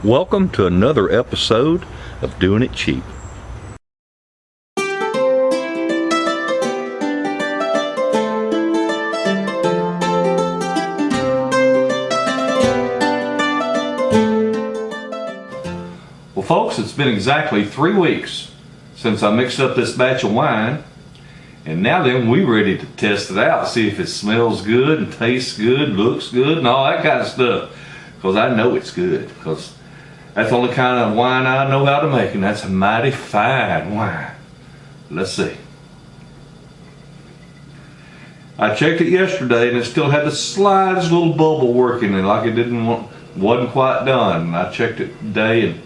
Welcome to another episode of Doing It Cheap. Well folks, it's been exactly 3 weeks since I mixed up this batch of wine, and now then we're ready to test it out, see if it smells good and tastes good, looks good and all that kind of stuff, because I know it's good, because that's the only kind of wine I know how to make, and that's a mighty fine wine. Let's see. I checked it yesterday and it still had the slightest little bubble working and like it wasn't quite done. And I checked it today and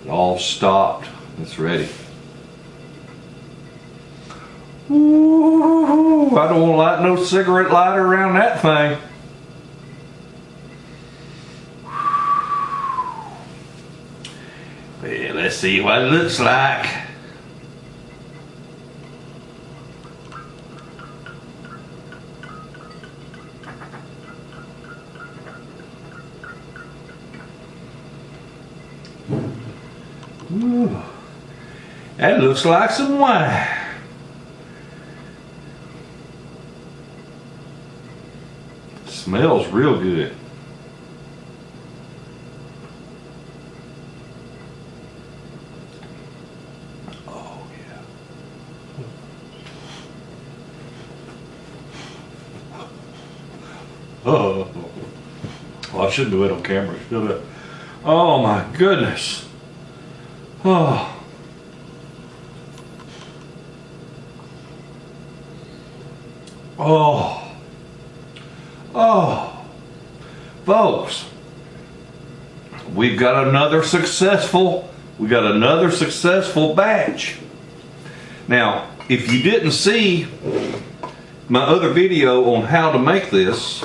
it all stopped. It's ready. Ooh, I don't want to light no cigarette lighter around that thing. Well, let's see what it looks like. Ooh, that looks like some wine. Smells real good. Oh yeah. Oh, well, I shouldn't do it on camera, should I? Oh my goodness. Oh. Oh. Oh. Folks, we got another successful batch. Now, if you didn't see my other video on how to make this,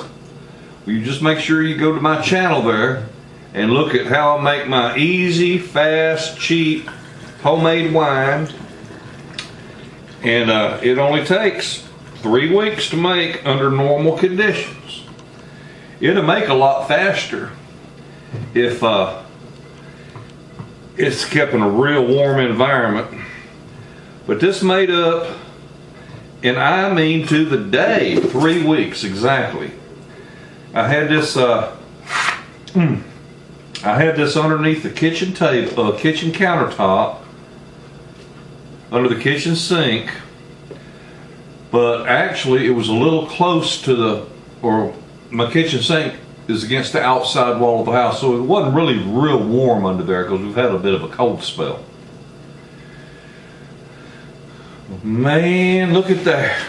you just make sure you go to my channel there and look at how I make my easy, fast, cheap, homemade wine. And it only takes 3 weeks to make under normal conditions. It'll make a lot faster if it's kept in a real warm environment. But this made up, and I mean to the day, 3 weeks exactly. I had this underneath the kitchen table, kitchen countertop, under the kitchen sink. But actually, it was a little close to my kitchen sink is against the outside wall of the house, so it wasn't really real warm under there because we've had a bit of a cold spell. Man, look at that.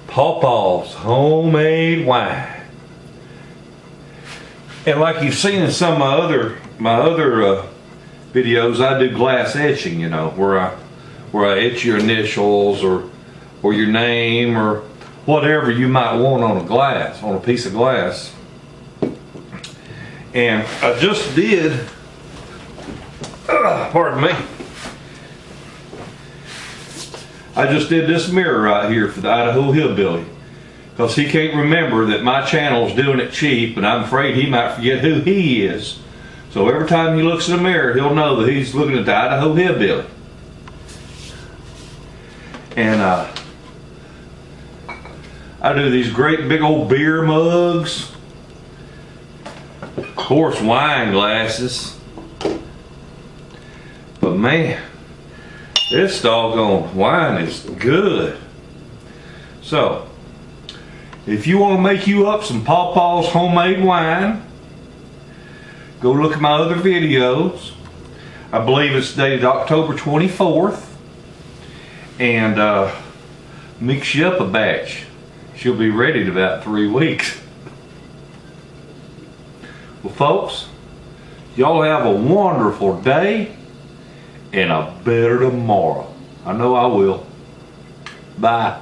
Pawpaw's homemade wine. And like you've seen in some of my other videos, I do glass etching, you know, where I etch your initials or your name or whatever you might want on a piece of glass. And I just did, pardon me, I just did this mirror right here for the Idaho Hillbilly, because he can't remember that my channel's Doing It Cheap, and I'm afraid he might forget who he is. So every time he looks in the mirror, he'll know that he's looking at the Idaho Hillbilly. And I do these great big old beer mugs, of course wine glasses, but man, this doggone wine is good. So if you want to make you up some Pawpaw's homemade wine, go look at my other videos. I believe it's dated October 24th, and mix you up a batch. She'll be ready in about 3 weeks. Well folks, y'all have a wonderful day and a better tomorrow. I know I will. Bye.